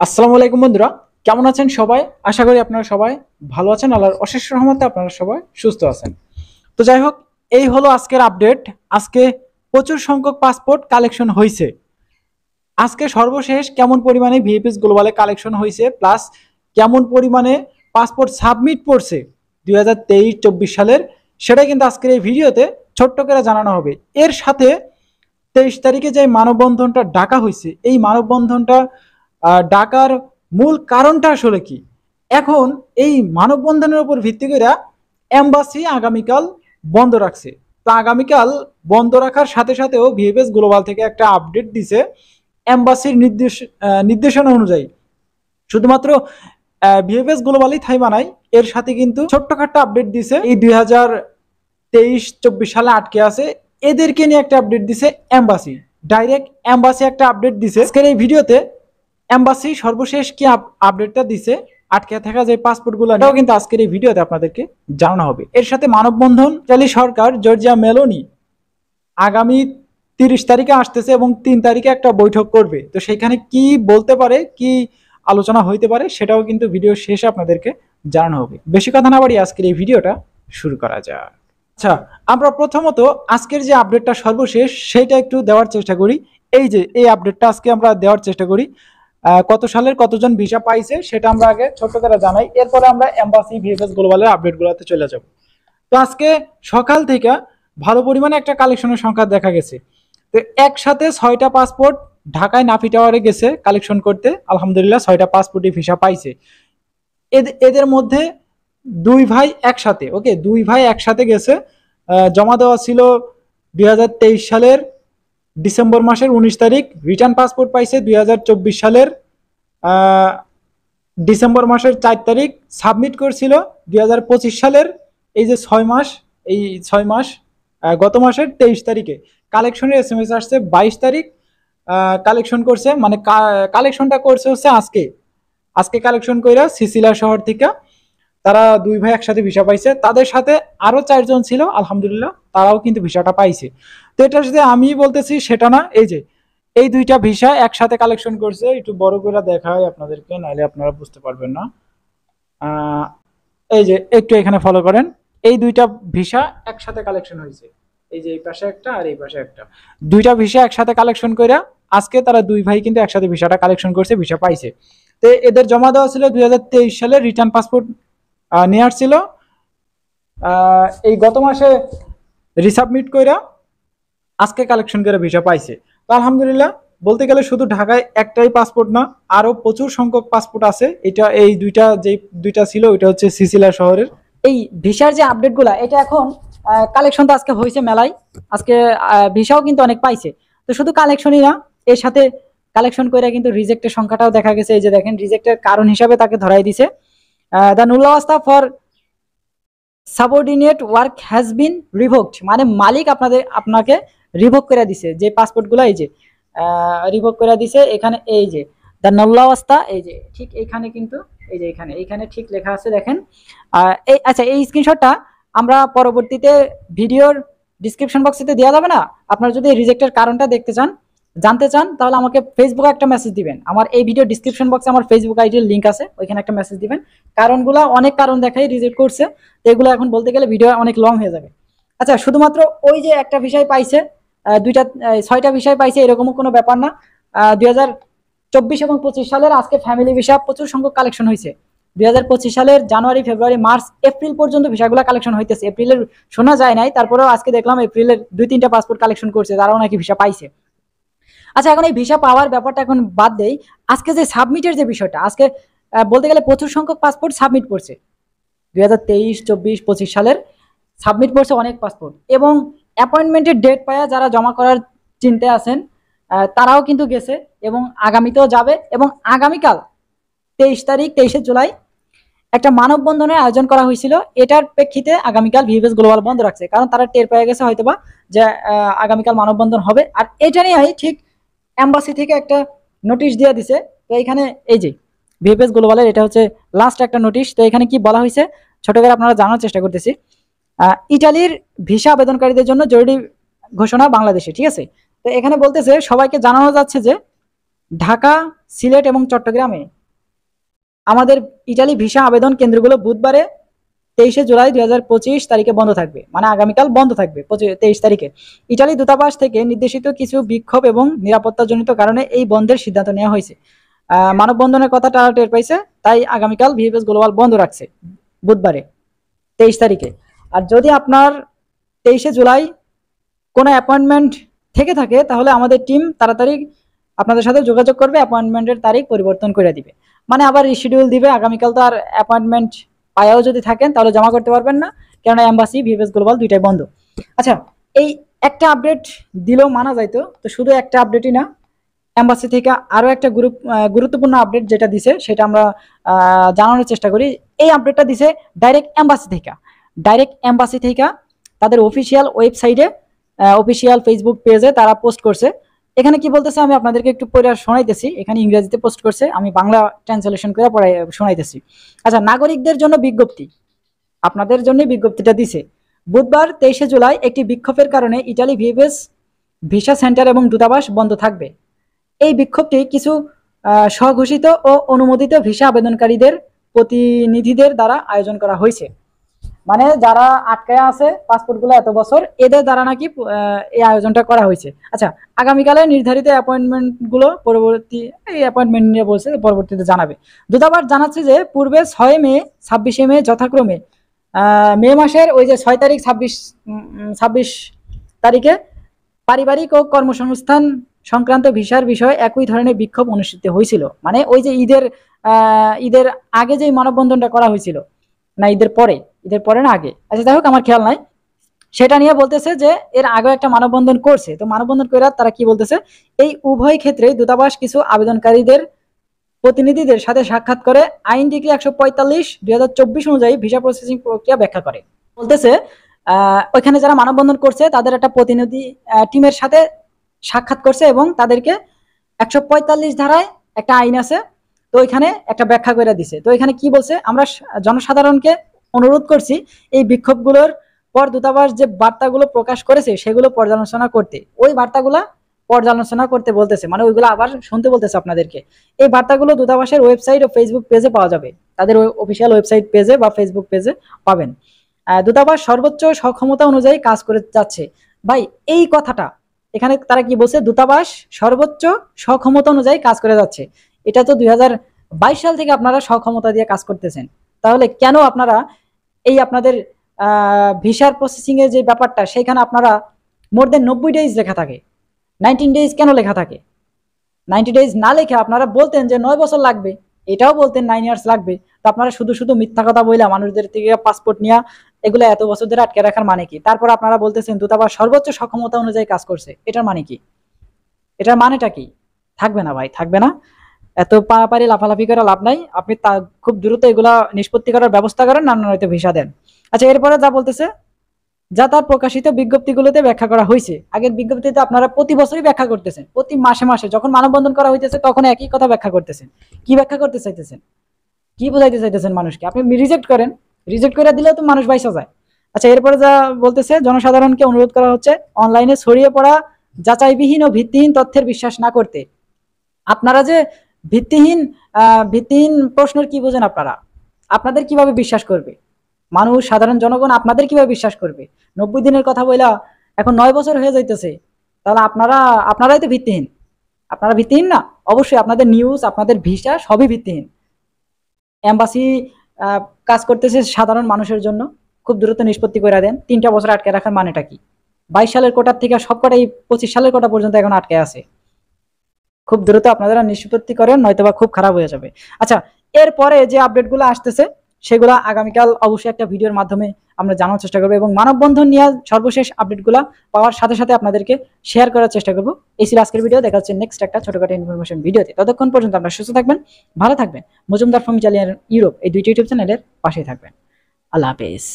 আসসালামু আলাইকুম বন্ধুরা, কেমন আছেন সবাই? আশা করি আপনারা সবাই ভালো আছেন। আল্লাহর অশেষ রহমতে আপনারা সবাই সুস্থ আছেন। তো যাই হোক, এই হলো আজকের আপডেট। আজকে প্রচুর সংখ্যক পাসপোর্ট কালেকশন হয়েছে। আজকে সর্বশেষ কেমন পরিমাণে ভিএফএস গ্লোবালে কালেকশন হয়েছে, প্লাস কেমন পরিমাণে পাসপোর্ট সাবমিট করছে 2023-24 সালের, সেটাই কিন্তু আজকের এই ভিডিওতে ছোট্ট করে জানানো হবে। এর সাথে 23 তারিখে যে মানববন্ধনটা ডাকা হয়েছে, এই মানববন্ধনটা ডাকার মূল কারণটা আসলে কি? এখন এই মানববন্ধনের উপর ভিত্তি করে এম্বাসি আগামীকাল বন্ধ রাখছে। তো আগামীকাল বন্ধ রাখার সাথে সাথেও ভিএফএস গ্লোবাল থেকে একটা আপডেট দিছে। এম্বাসির নির্দেশনা অনুযায়ী শুধুমাত্র ভিএফএস গ্লোবালই থাইমা নাই, এর সাথে কিন্তু ছোট্টখাট্ট আপডেট দিছে। এই 2023-24 সালে আটকে আছে এদেরকে নিয়ে একটা আপডেট দিছে এম্বাসি। ডাইরেক্ট এম্বাসি একটা আপডেট দিছে। আজকের এই ভিডিওতে এম্বাসি সর্বশেষ কি আপডেটটা দিছে আটকে থাকা যে পাসপোর্টগুলো, এটাও কিন্তু আজকের এই ভিডিওতে আপনাদেরকে জানানো হবে। এর সাথে মানববন্ধন ইতালি সরকার জর্জিয়া মেলোনি আগামী 30 তারিখে আসতেছে এবং 3 তারিখে একটা বৈঠক করবে। তো সেখানে কি বলতে পারে, কি আলোচনা হইতে পারে, সেটাও কিন্তু ভিডিও শেষে আপনাদেরকে জানানো হবে। বেশি কথা না বাড়িয়ে আজকের এই ভিডিওটা শুরু করা যাক। আচ্ছা, আমরা প্রথমত আজকের যে আপডেটটা সর্বশেষ সেটা একটু দেওয়ার চেষ্টা করি। এই যে এই আপডেটটা আজকে আমরা দেওয়ার চেষ্টা করি। কত সালের কতজন ভিসা পাইছে সেটা আমরা আগে ছোট্ট করে জানাই, এরপরে আমরা এম্বাসি ভিএফএস গ্লোবালের আপডেটগুলোতে চলে যাব। তো আজকে সকাল থেকে ভালো পরিমাণে একটা কালেকশনের সংখ্যা দেখা গেছে। তো একসাথে 6টা পাসপোর্ট ঢাকায় নাফি টাওয়ারে গেছে কালেকশন করতে। আলহামদুলিল্লাহ 6টা পাসপোর্টই ভিসা পাইছে। এদের মধ্যে দুই ভাই একসাথে, ওকে, দুই ভাই একসাথে গেছে। জমা দেওয়া ছিল 2023 সালের ডিসেম্বর মাসের 19 তারিখ। রিটার্ন পাসপোর্ট পাইছে 2024 সালের ডিসেম্বর মাসের 4 তারিখ। সাবমিট করছিল 2025 সালের এই যে 6 মাস, এই 6 মাস গত মাসের 23 তারিখে। কালেকশনের এসএমএস আসছে 22 তারিখ। কালেকশন করছে, মানে কালেকশনটা করছে হচ্ছে আজকে কালেকশন কইরা সিসিলা শহর থেকে তারা দুই ভাই একসাথে ভিসা পাইছে। তাদের সাথে আরো 4 জন ছিল, আলহামদুলিল্লাহ তারাও কিন্তু ভিসাটা পাইছে। তো এটা যদি আমি বলতেছি সেটা না, এই যে এই দুইটা ভিসা একসাথে কালেকশন করছে। একটু বড় করে দেখাই আপনাদেরকে, নাহলে আপনারা বুঝতে পারবেন না। এই যে একটু এখানে ফলো করেন, এই দুইটা ভিসা একসাথে কালেকশন হয়েছে। এই যে এই পাশে একটা আর এই পাশে একটা, দুইটা ভিসা একসাথে কালেকশন কইরা আজকে তারা দুই ভাই কিন্তু একসাথে ভিসাটা কালেকশন করছে, ভিসা পাইছে। তো এদের জমা দেওয়া ছিল 2023 সালে রিটার্ন পাসপোর্ট নিয়ে আসছিল। এই গত মাসে রিসাবমিট কইরা আজকে কালেকশন করে ভিসা পাইছে। তো আলহামদুলিল্লাহ বলতে গেলে শুধু ঢাকায় একটাই পাসপোর্ট না, আরো প্রচুর সংখ্যক পাসপোর্ট আছে। এটা এই দুইটা ছিল, ওইটা হচ্ছে সিসিলা শহরের। এই ভিসার যে আপডেটগুলা, এটা এখন কালেকশন তো আজকে হয়েছে মেলায়। আজকে ভিসাও কিন্তু অনেক পাইছে। তো শুধু কালেকশনই না, এর সাথে কালেকশন করে কিন্তু রিজেক্টের সংখ্যাটাও দেখা গেছে। এই যে দেখেন, রিজেক্টের কারণ হিসাবে তাকে ধরাই দিছে, দ্য নুলাওয়াস্তা for subordinate work has been revoked, মানে মালিক আপনাকে রিভোক করে দিছে যে পাসপোর্টগুলো, এই যে রিভোক করে দিছে। এখানে এই যে দ্য নুলাওয়াস্তা, এই যে ঠিক এখানে কিন্তু এই যে এখানে ঠিক লেখা আছে, দেখেন। এই আচ্ছা, এই স্ক্রিনশটটা আমরা পরবর্তীতে ভিডিওর ডিসক্রিপশন বক্সেতে দেওয়া যাবে না? আপনারা যদি রিজেক্টের কারণটা জানতে চান, তাহলে আমাকে ফেসবুকে একটা মেসেজ দিবেন। আমার এই ভিডিও ডিসক্রিপশন বক্সে আমার ফেসবুক আইডির লিঙ্ক আছে, ওইখানে একটা মেসেজ দিবেন। কারণগুলো অনেক কারণ দেখাই রিজেক্ট করছে, তো এগুলো এখন বলতে গেলে ভিডিও অনেক লং হয়ে যাবে। আচ্ছা, শুধুমাত্র ওই যে একটা বিষয় পাইছে, 6টা বিষয় পাইছে এরকমও কোনো ব্যাপার না। 2024 এবং 25 সালের আজকে ফ্যামিলি ভিসা প্রচুর সংখ্যক কালেকশন হয়েছে। 2025 সালের জানুয়ারি, ফেব্রুয়ারি, মার্চ, এপ্রিল পর্যন্ত ভিসাগুলো কালেকশন হইতেছে। এপ্রিলের শোনা যায় নাই, তারপরেও আজকে দেখলাম এপ্রিলের 2-3টা পাসপোর্ট কালেকশন করছে, তারাও নাকি ভিসা পাইছে। আচ্ছা, এখন এই ভিসা পাওয়ার ব্যাপারটা এখন বাদ দেই। আজকে যে সাবমিটের যে বিষয়টা, আজকে বলতে গেলে প্রচুর সংখ্যক পাসপোর্ট সাবমিট করছে। 2023, 24, 25 সালের সাবমিট করছে অনেক পাসপোর্ট, এবং অ্যাপয়েন্টমেন্টের ডেট পায়া যারা জমা করার চিন্তায় আছেন তারাও কিন্তু গেছে এবং আগামীতেও যাবে। এবং আগামীকাল 23 জুলাই একটা মানববন্ধনের আয়োজন করা হয়েছিল। এটার প্রেক্ষিতে আগামীকাল ভিএফএস গ্লোবাল বন্ধ রাখছে, কারণ তারা টের পেয়ে গেছে হয়তোবা যে আগামীকাল মানববন্ধন হবে। আর এটা নিয়েই ঠিক এম্বাসি থেকে একটা নোটিশ দিয়ে দিছে। তো এখানে এই যে ভিএফএস গ্লোবালের এটা হচ্ছে লাস্ট একটা নোটিশ। তো এখানে কি বলা হয়েছে ছোট করে আপনারা জানার চেষ্টা করতেছি। ইটালির ভিসা আবেদনকারীদের জন্য জরুরি ঘোষণা বাংলাদেশে, ঠিক আছে। তো এখানে বলতেছে সবাইকে জানানো যাচ্ছে যে ঢাকা, সিলেট এবং চট্টগ্রামে আমাদের ইটালি ভিসা আবেদন কেন্দ্রগুলো বুধবারে 23 জুলাই 2025 তারিখে বন্ধ থাকবে, মানে আগামীকাল বন্ধ থাকবে 23 তারিখে। ইটালি দূতাবাস থেকে নির্দেশিত কিছু বিক্ষোভ এবং নিরাপত্তাজনিত কারণে এই বন্ধের সিদ্ধান্ত নেওয়া হয়েছে। মানববন্ধনের কথাটা টের পাইছে, তাই আগামীকাল ভিএফএস গ্লোবাল বন্ধ রাখছে বুধবারে 23 তারিখে। আর যদি আপনার 23 জুলাই কোনো অ্যাপয়েন্টমেন্ট থেকে থাকে তাহলে আমাদের টিম তাড়াতাড়ি আপনাদের সাথে যোগাযোগ করবে, অ্যাপয়েন্টমেন্টের তারিখ পরিবর্তন করে দিবে, মানে আবার রিশিডিউল দিবে। আগামীকাল তো আর অ্যাপয়েন্টমেন্ট পায়াও যদি থাকেন তাহলে জমা করতে পারবেন না, কেননা এম্বাসি ভিএফএস গ্লোবাল দুইটাই বন্ধ। আচ্ছা, এই একটা আপডেট দিলেও মানা যাইতো, তো শুধু একটা আপডেটই না, এম্বাসি থেকে আরও একটা গুরুত্বপূর্ণ আপডেট যেটা দিছে সেটা আমরা জানানোর চেষ্টা করি। এই আপডেটটা দিছে ডাইরেক্ট এম্বাসি থেকে তাদের অফিসিয়াল ওয়েবসাইটে, অফিসিয়াল ফেসবুক পেজে তারা পোস্ট করছে। এখানে কি বলতেছে আমি আপনাদেরকে একটু পড়ে শোনাইতেছি। এখানে ইংরেজিতে পোস্ট করছে, আমি বাংলা ট্রান্সলেশন করে পড়াই শোনাইতেছি। আচ্ছা, নাগরিকদের জন্য বিজ্ঞপ্তি, আপনাদের জন্য বিজ্ঞপ্তিটা দিছে। বুধবার 23 জুলাই একটি বিক্ষোভের কারণে ইটালি ভিএফএস ভিসা সেন্টার এবং দূতাবাস বন্ধ থাকবে। এই বিক্ষোভটি কিছু স্বঘোষিত ও অনুমোদিত ভিসা আবেদনকারীদের প্রতিনিধিদের দ্বারা আয়োজন করা হয়েছে, মানে যারা আটকায় আছে পাসপোর্টগুলো এত বছর, এদের দ্বারা নাকি এই আয়োজনটা করা হয়েছে। আচ্ছা, আগামীকালে নির্ধারিত অ্যাপয়েন্টমেন্টগুলো অ্যাপয়েন্টমেন্ট নিয়ে বলছে পরবর্তীতে জানাবে। দূতাবাস জানাচ্ছে যে পূর্বে 6 মে 26 মে যথাক্রমে মে মাসের ওই যে 6 তারিখ 26 তারিখে পারিবারিক ও কর্মসংস্থান সংক্রান্ত ভিসার বিষয়ে একই ধরনের বিক্ষোভ অনুষ্ঠিত হয়েছিল, মানে ওই যে ঈদের আগে যে মানববন্ধনটা করা হয়েছিল, না ঈদের পরে না আগে, আচ্ছা যাই হোক আমার খেয়াল নাই, সেটা নিয়ে বলতেছে যে এর আগে একটা মানববন্ধন করছে। তো মানববন্ধন করে তারা কি বলতেছে, এই উভয় ক্ষেত্রে দূতাবাস কিছু আবেদনকারীদের প্রতিনিধিদের সাথে সাক্ষাৎ করে আইন ডিগ্রি 145/2024 অনুযায়ী ভিসা প্রসেসিং প্রক্রিয়া ব্যাখ্যা করে। বলতেছে ওইখানে যারা মানববন্ধন করছে তাদের একটা প্রতিনিধি টিমের সাথে সাক্ষাৎ করছে এবং তাদেরকে 145 ধারায় একটা আইন আছে, তো ওইখানে একটা ব্যাখ্যা করে দিছে। তো এখানে কি বলছে, আমরা জনসাধারণকে অনুরোধ করছি এই বিক্ষোভগুলোর পর দূতাবাস যে বার্তাগুলো প্রকাশ করেছে সেগুলো পর্যালোচনা করতে, ওই বার্তাগুলো পর্যালোচনা করতে বলতেছে, মানে ওইগুলো আবার শুনতে বলতেছে আপনাদেরকে। এই বার্তাগুলো দূতাবাসের ওয়েবসাইট ও ফেসবুক পেজে পাওয়া যাবে, তাদের অফিসিয়াল ওয়েবসাইট পেজে বা ফেসবুক পেজে পাবেন। দূতাবাস সর্বোচ্চ সক্ষমতা অনুযায়ী কাজ করে যাচ্ছে। ভাই এই কথাটা এখানে তারা কি বলছে, দূতাবাস সর্বোচ্চ সক্ষমতা অনুযায়ী কাজ করে যাচ্ছে। এটা তো 2022 সাল থেকে আপনারা সক্ষমতা দিয়ে কাজ করতেছেন, তাহলে কেন আপনারা এই আপনাদের ভিসার প্রসেসিং এর যে ব্যাপারটা সেখানে আপনারা মোর দেন 90 ডেজ লেখা থাকে, 19 ডেজ কেন লেখা থাকে? 90 ডেজ না লেখে আপনারা বলতেন যে 9 বছর লাগবে, এটাও বলতেন 9 ইয়ার্স লাগবে। তো আপনারা শুধু শুধু মিথ্যা কথা বইলা মানুষদের থেকে পাসপোর্ট নিয়ে এগুলো এত বছর ধরে আটকে রাখার মানে কি? তারপর আপনারা বলতেছেন দূতাবাস সর্বোচ্চ সক্ষমতা অনুযায়ী কাজ করছে, এটার মানে কি? এটার মানেটা কি? থাকবে না ভাই, থাকবে না। এত পারাপারি লাফালাফি করে লাভ নাই, আপনি খুব দ্রুত এগুলা নিষ্পত্তি করার ব্যবস্থা করেন, না নয়তো ভিসা দেন। আচ্ছা, এরপরে যা বলতেছে, যা তার প্রকাশিত বিজ্ঞপ্তিগুলোতে ব্যাখ্যা করা হয়েছে। আগের বিজ্ঞপ্তিতে আপনারা প্রতি বছরই ব্যাখ্যা করতেছেন, প্রতি মাসে মাসে যখন মানববন্ধন করা হইতেছে তখন একই কথা ব্যাখ্যা করতেছেন। কি ব্যাখ্যা করতে চাইতেছেন, কি বোঝাইতে চাইতেছেন মানুষকে? আপনি রিজেক্ট করেন, রিজেক্ট করে দিলেও তো মানুষ বাইসা যায়। আচ্ছা, এরপরে যা বলতেছে, জনসাধারণকে অনুরোধ করা হচ্ছে অনলাইনে ছড়িয়ে পড়া যাচাইবিহীন ও ভিত্তিহীন তথ্যের বিশ্বাস না করতে। আপনারা যে ভিত্তিহীন প্রশ্নের কি বোঝেন আপনারা? আপনাদের কিভাবে বিশ্বাস করবে মানুষ, সাধারণ জনগণ আপনাদের কিভাবে বিশ্বাস করবে? 90 দিনের কথা বইলা এখন 9 বছর হয়ে যাইতেছে, তাহলে আপনারাই তো ভিত্তিহীন। আপনারা ভিত্তিহীন না? অবশ্যই আপনাদের নিউজ, আপনাদের ভিসা সবই ভিত্তিহীন। এম্বাসি কাজ করতেছে সাধারণ মানুষের জন্য, খুব দ্রুত নিষ্পত্তি করে দেন। 3টা বছর আটকে রাখার মানেটা কি? 22 সালের কোটার থেকে সবকটাই 25 সালের কোটা পর্যন্ত এখন আটকে আছে। খুব দ্রুত আপনারা নিষ্পত্তি করেন, নয়তোবা খুব খারাপ হয়ে যাবে। আচ্ছা, এরপরে যে আপডেটগুলো আসতেছে সেগুলো আগামীকাল অবশ্যই একটা ভিডিওর মাধ্যমে আমরা জানার চেষ্টা করবো, এবং মানববন্ধন নিয়ে সর্বশেষ আপডেটগুলো পাওয়ার সাথে সাথে আপনাদেরকে শেয়ার করার চেষ্টা করবো। এই ছিল আজকের ভিডিও, দেখা হচ্ছে নেক্সট একটা ছোটখাটো ইনফরমেশন ভিডিওতে। ততক্ষণ পর্যন্ত আপনারা সুস্থ থাকবেন, ভালো থাকবেন, মজুমদার ফ্রম ইটালিয়ান ইউরোপ এই 2টি ইউটিউব চ্যানেলের পাশেই থাকবেন। আল্লাহ হাফেজ।